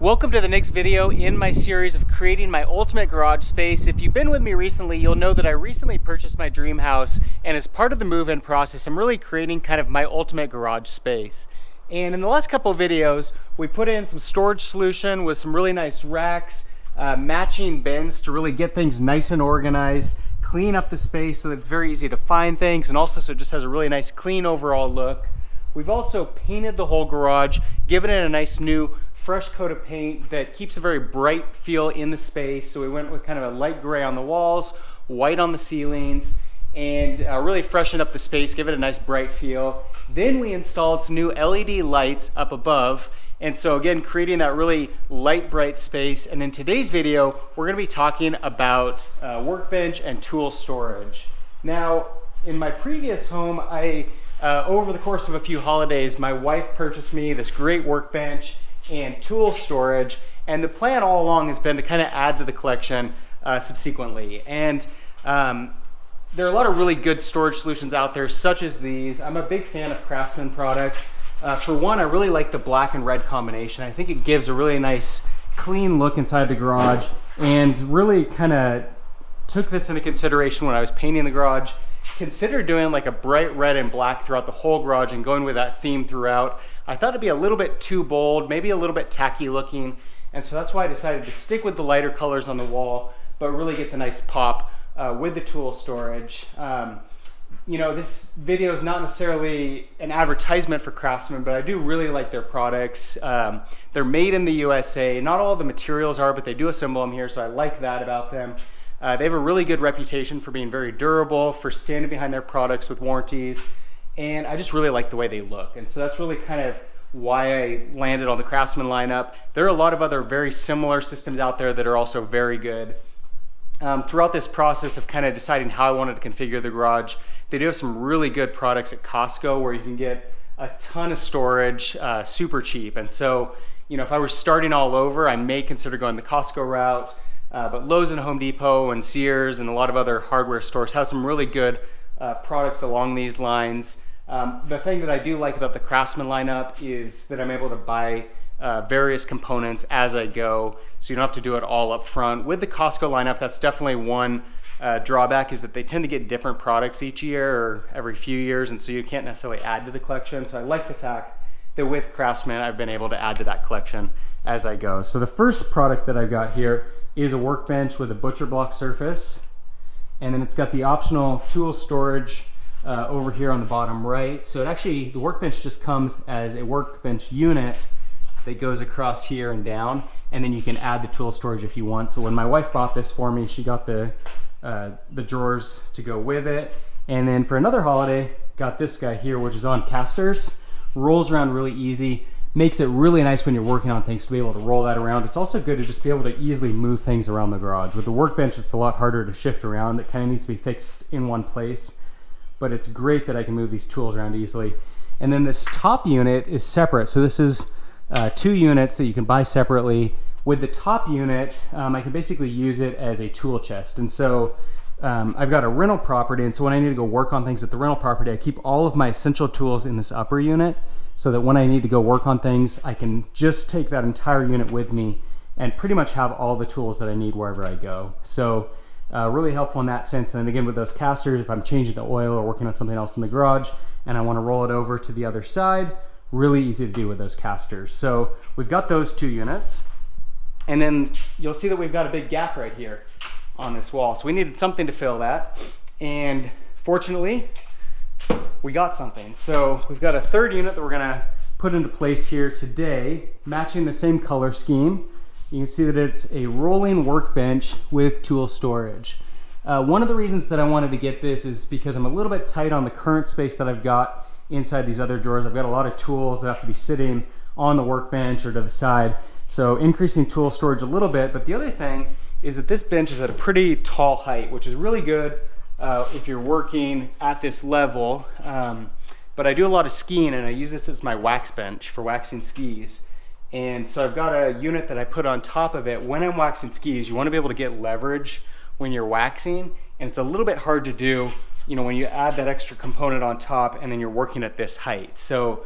Welcome to the next video in my series of creating my ultimate garage space. If you've been with me recently, you'll know that I recently purchased my dream house, and as part of the move-in process, I'm really creating kind of my ultimate garage space. And in the last couple of videos, we put in some storage solution with some really nice racks, matching bins to really get things nice and organized, clean up the space so that it's very easy to find things, and also so it just has a really nice clean overall look. We've also painted the whole garage, given it a nice new fresh coat of paint that keeps a very bright feel in the space. So we went with kind of a light gray on the walls, white on the ceilings, and really freshened up the space, give it a nice bright feel. Then we installed some new LED lights up above. And so again, creating that really light, bright space. And in today's video, we're gonna be talking about workbench and tool storage. Now, in my previous home, over the course of a few holidays, my wife purchased me this great workbench and tool storage, and the plan all along has been to kind of add to the collection subsequently. And there are a lot of really good storage solutions out there, such as these. I'm a big fan of Craftsman products. For one, I really like the black and red combination. I think it gives a really nice clean look inside the garage, and really kind of took this into consideration when I was painting the garage. Considered doing like a bright red and black throughout the whole garage and going with that theme throughout. I thought it'd be a little bit too bold, maybe a little bit tacky looking, and so that's why I decided to stick with the lighter colors on the wall, but really get the nice pop with the tool storage. You know, this video is not necessarily an advertisement for Craftsman, but I do really like their products. They're made in the USA. Not all the materials are, but they do assemble them here, so I like that about them. They have a really good reputation for being very durable, for standing behind their products with warranties, and I just really like the way they look. And so that's really kind of why I landed on the Craftsman lineup. There are a lot of other very similar systems out there that are also very good. Throughout this process of kind of deciding how I wanted to configure the garage, they do have some really good products at Costco where you can get a ton of storage super cheap. And so, you know, if I were starting all over, I may consider going the Costco route. But Lowe's and Home Depot and Sears and a lot of other hardware stores have some really good products along these lines. The thing that I do like about the Craftsman lineup is that I'm able to buy various components as I go, so you don't have to do it all up front. With the Costco lineup, that's definitely one drawback, is that they tend to get different products each year or every few years, and so you can't necessarily add to the collection. So I like the fact that with Craftsman, I've been able to add to that collection as I go. So the first product that I've got here is a workbench with a butcher block surface, and then it's got the optional tool storage over here on the bottom right. So it actually, the workbench just comes as a workbench unit that goes across here and down, and then you can add the tool storage if you want. So when my wife bought this for me, she got the drawers to go with it. And then for another holiday, got this guy here, which is on casters, rolls around really easy. Makes it really nice when you're working on things to be able to roll that around. It's also good to just be able to easily move things around the garage. With the workbench, it's a lot harder to shift around. It kind of needs to be fixed in one place, but it's great that I can move these tools around easily. And then this top unit is separate. So this is 2 units that you can buy separately. With the top unit, I can basically use it as a tool chest. And so I've got a rental property, and so when I need to go work on things at the rental property, I keep all of my essential tools in this upper unit, so that when I need to go work on things, I can just take that entire unit with me and pretty much have all the tools that I need wherever I go. So really helpful in that sense. And then again, with those casters, if I'm changing the oil or working on something else in the garage and I want to roll it over to the other side, really easy to do with those casters. So we've got those 2 units. And then you'll see that we've got a big gap right here on this wall. So we needed something to fill that. And fortunately, we got something. So we've got a 3rd unit that we're gonna put into place here today, matching the same color scheme. You can see that it's a rolling workbench with tool storage. One of the reasons that I wanted to get this is because I'm a little bit tight on the current space that I've got inside these other drawers. I've got a lot of tools that have to be sitting on the workbench or to the side. So increasing tool storage a little bit. But the other thing is that this bench is at a pretty tall height, which is really good if you're working at this level. But I do a lot of skiing, and I use this as my wax bench for waxing skis. And so I've got a unit that I put on top of it. When I'm waxing skis, you want to be able to get leverage when you're waxing, and it's a little bit hard to do, you know, when you add that extra component on top and then you're working at this height. So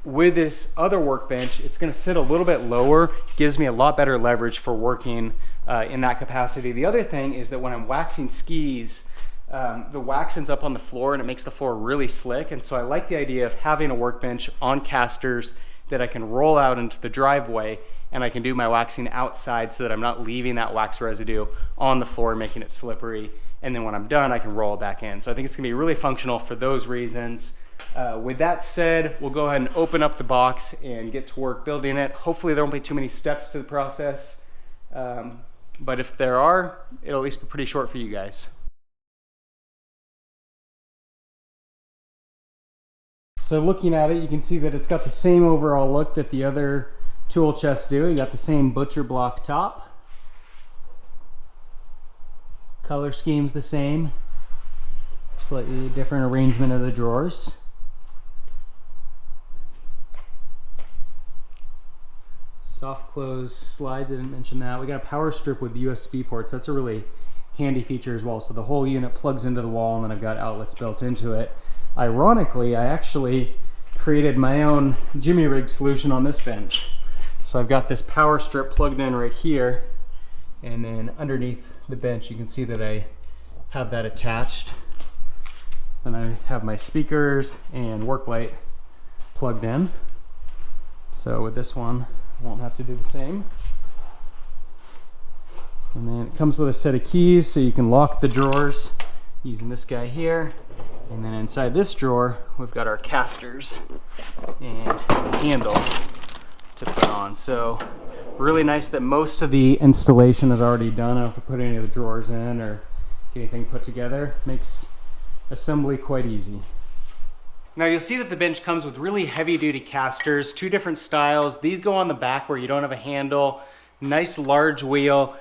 With this other workbench, it's going to sit a little bit lower, gives me a lot better leverage for working in that capacity. The other thing is that when I'm waxing skis, the wax ends up on the floor and it makes the floor really slick. And so I like the idea of having a workbench on casters that I can roll out into the driveway, and I can do my waxing outside so that I'm not leaving that wax residue on the floor, making it slippery. And then when I'm done, I can roll it back in. So I think it's gonna be really functional for those reasons. With that said, we'll go ahead and open up the box and get to work building it. Hopefully there won't be too many steps to the process. But if there are, it'll at least be pretty short for you guys. So looking at it, you can see that it's got the same overall look that the other tool chests do. You got the same butcher block top. Color scheme's the same. Slightly different arrangement of the drawers. Soft close slides, I didn't mention that. We got a power strip with USB ports. That's a really handy feature as well. So the whole unit plugs into the wall, and then I've got outlets built into it. Ironically, I actually created my own jimmy rig solution on this bench. So I've got this power strip plugged in right here, and then underneath the bench you can see that I have that attached. And I have my speakers and work light plugged in. So with this one, I won't have to do the same. And then it comes with a set of keys so you can lock the drawers using this guy here. And then inside this drawer, we've got our casters and handle to put on. So really nice that most of the installation is already done. I don't have to put any of the drawers in or get anything put together. Makes assembly quite easy. Now you'll see that the bench comes with really heavy duty casters, two different styles. These go on the back where you don't have a handle. Nice large wheel,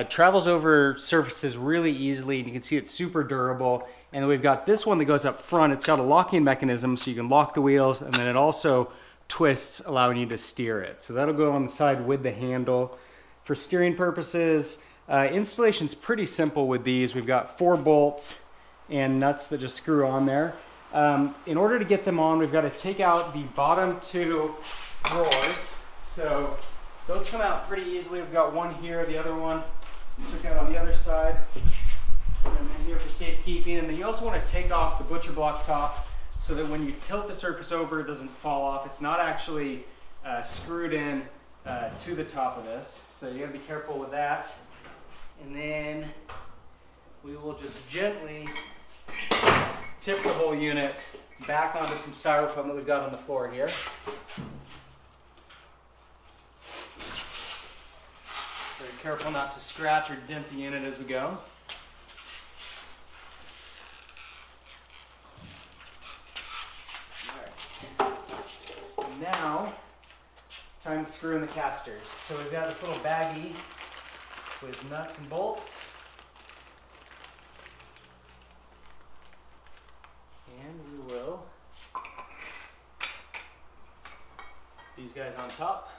travels over surfaces really easily, and you can see it's super durable. And then we've got this one that goes up front. It's got a locking mechanism so you can lock the wheels, and then it also twists, allowing you to steer it. So that'll go on the side with the handle. For steering purposes, installation's pretty simple with these. We've got 4 bolts and nuts that just screw on there. In order to get them on, we've got to take out the bottom 2 drawers. So those come out pretty easily. We've got one here, the other one took out on the other side. And then here for safekeeping. And then you also want to take off the butcher block top so that when you tilt the surface over, it doesn't fall off. It's not actually screwed in to the top of this. So you gotta be careful with that. And then we will just gently tip the whole unit back onto some styrofoam that we've got on the floor here. Very careful not to scratch or dent the unit as we go. Now, time to screw in the casters. So we've got this little baggie with nuts and bolts. And we will, these guys on top.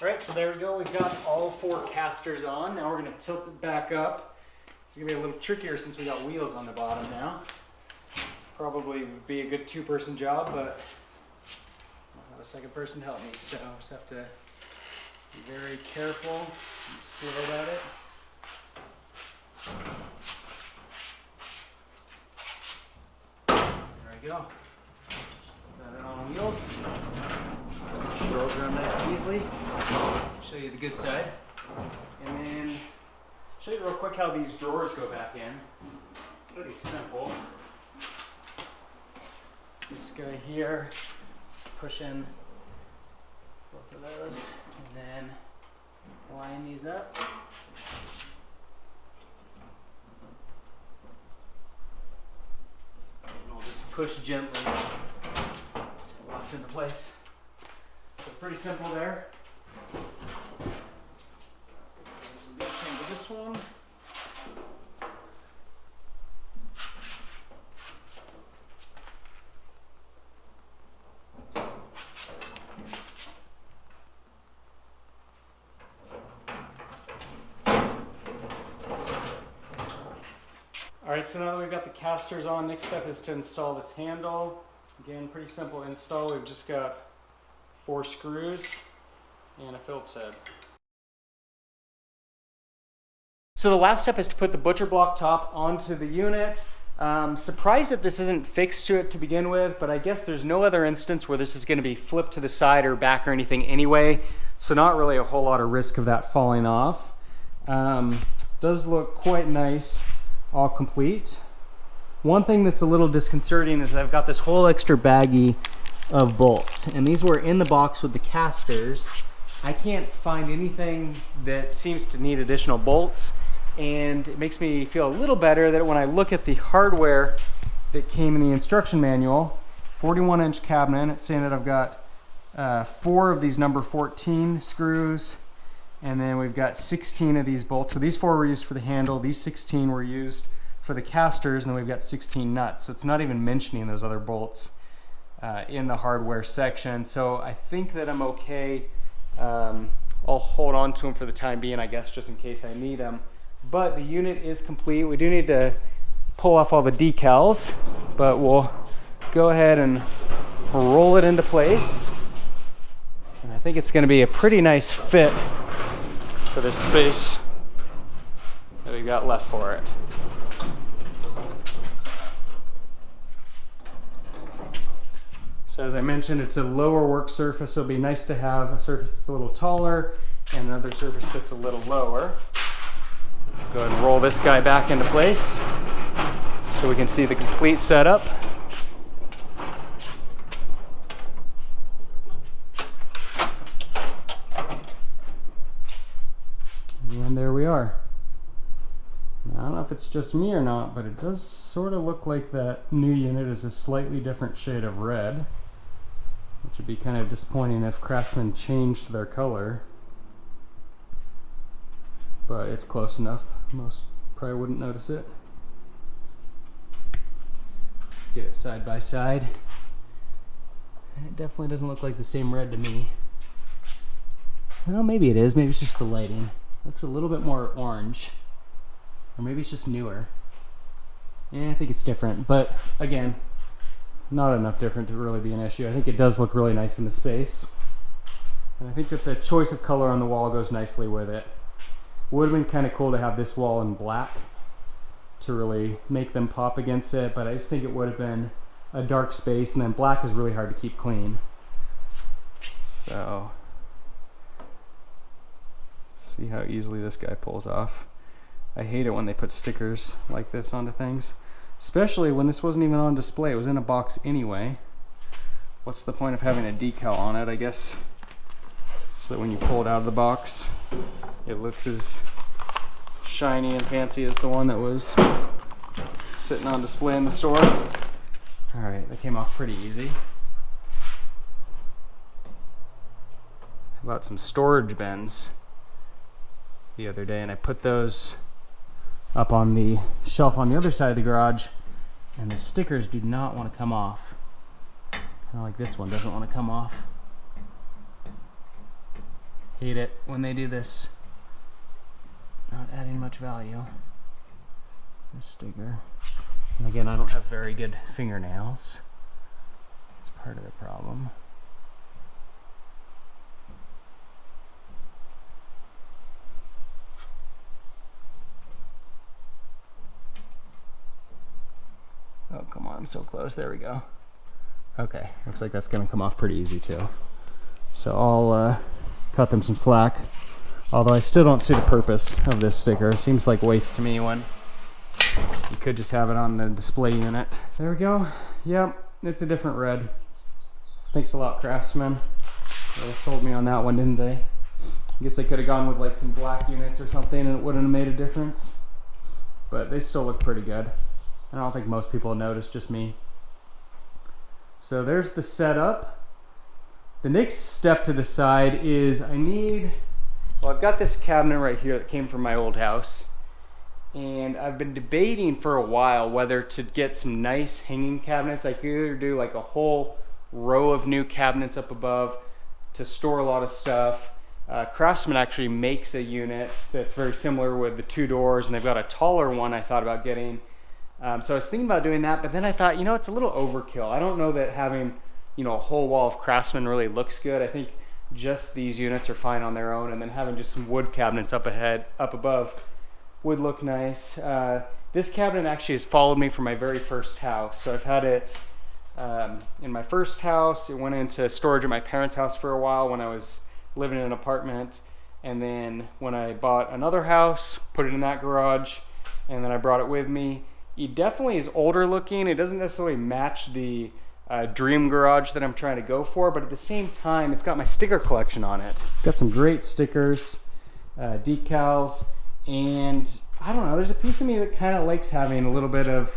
Alright, so there we go. We've got all 4 casters on. Now we're going to tilt it back up. It's going to be a little trickier since we got wheels on the bottom now. Probably would be a good 2-person job, but I'll have a second person help me. So I just have to be very careful and slow about it. There we go. Got it on wheels. So it rolls around nice and easily. Show you the good side. And then show you real quick how these drawers go back in. Pretty simple. This guy here, just push in both of those and then line these up. And we'll just push gently until it locks into place. So pretty simple there. this one. Alright, so now that we've got the casters on, next step is to install this handle. Again, pretty simple install. We've just got 4 screws and a Phillips head. So the last step is to put the butcher block top onto the unit. Surprised that this isn't fixed to it to begin with, but I guess there's no other instance where this is going to be flipped to the side or back or anything anyway, so not really a whole lot of risk of that falling off. Does look quite nice, all complete. One thing that's a little disconcerting is I've got this whole extra baggie of bolts, and these were in the box with the casters. I can't find anything that seems to need additional bolts, and it makes me feel a little better that when I look at the hardware that came in the instruction manual, 41-inch cabinet, it's saying that I've got 4 of these number 14 screws, and then we've got 16 of these bolts. So these 4 were used for the handle, these 16 were used for the casters, and then we've got 16 nuts. So it's not even mentioning those other bolts in the hardware section. So I think that I'm okay. I'll hold on to them for the time being, I guess, just in case I need them. But the unit is complete. We do need to pull off all the decals, but we'll go ahead and roll it into place. And I think it's going to be a pretty nice fit for this space that we've got left for it. So as I mentioned, it's a lower work surface, so it'll be nice to have a surface that's a little taller and another surface that's a little lower. Go ahead and roll this guy back into place so we can see the complete setup. And there we are. Now, I don't know if it's just me or not, but it does sort of look like that new unit is a slightly different shade of red, which would be kind of disappointing if Craftsman changed their color. But it's close enough. Most probably wouldn't notice it. Let's get it side by side. It definitely doesn't look like the same red to me. Well, maybe it is. Maybe it's just the lighting. Looks a little bit more orange. Or maybe it's just newer. Yeah, I think it's different. But again, not enough different to really be an issue. I think it does look really nice in the space. And I think that the choice of color on the wall goes nicely with it. Would have been kind of cool to have this wall in black to really make them pop against it, but I just think it would have been a dark space, and then black is really hard to keep clean. So, see how easily this guy pulls off. I hate it when they put stickers like this onto things, especially when this wasn't even on display. It was in a box anyway. What's the point of having a decal on it, I guess, so that when you pull it out of the box, it looks as shiny and fancy as the one that was sitting on display in the store. Alright, that came off pretty easy. How about some storage bins the other day, and I put those up on the shelf on the other side of the garage, and the stickers do not want to come off. Kind of like this one doesn't want to come off. Hate it when they do this. Not adding much value. This sticker. And again, I don't have very good fingernails. It's part of the problem. Oh, come on, I'm so close. There we go. Okay, looks like that's gonna come off pretty easy too. So I'll cut them some slack. Although I still don't see the purpose of this sticker. Seems like waste to me when you could just have it on the display unit. There we go. Yep, it's a different red. Thanks a lot, Craftsman. They sold me on that one, didn't they? I guess they could have gone with like some black units or something and it wouldn't have made a difference. But they still look pretty good. I don't think most people notice, just me. So there's the setup. The next step to decide is I need Well, I've got this cabinet right here that came from my old house, and I've been debating for a while whether to get some nice hanging cabinets. I could either do like a whole row of new cabinets up above to store a lot of stuff. Craftsman actually makes a unit that's very similar with the 2 doors, and they've got a taller one I thought about getting. So I was thinking about doing that, but then I thought, you know, it's a little overkill. I don't know that having, you know, a whole wall of Craftsman really looks good. I think just these units are fine on their own, and then having just some wood cabinets up above would look nice. This cabinet actually has followed me from my very first house. So I've had it in my first house. It went into storage at my parents' house for a while when I was living in an apartment, and then when I bought another house, put it in that garage, and then I brought it with me. It definitely is older looking. It doesn't necessarily match the dream garage that I'm trying to go for, but at the same time, it's got my sticker collection on it. Got some great stickers, decals, and I don't know, there's a piece of me that kind of likes having a little bit of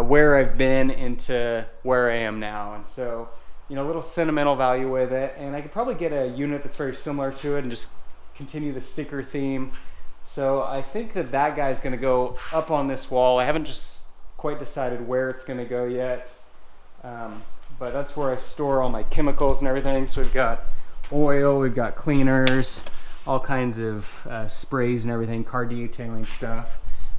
where I've been into where I am now, and so, you know, a little sentimental value with it. And I could probably get a unit that's very similar to it and just continue the sticker theme. So I think that that guy's going to go up on this wall. I haven't just quite decided where it's going to go yet, but that's where I store all my chemicals and everything. So we've got oil, we've got cleaners, all kinds of sprays and everything, car detailing stuff.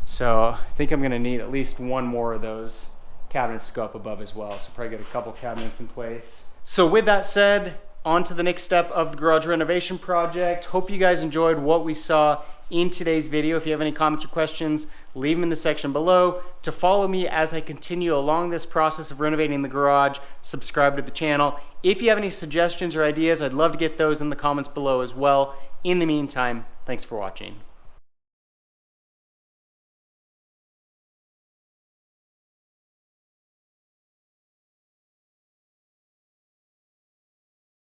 So I think I'm going to need at least one more of those cabinets to go up above as well. So probably get a couple cabinets in place. So with that said, on to the next step of the garage renovation project. Hope you guys enjoyed what we saw in today's video. If you have any comments or questions, leave them in the section below. To follow me as I continue along this process of renovating the garage, subscribe to the channel. If you have any suggestions or ideas, I'd love to get those in the comments below as well. In the meantime, thanks for watching.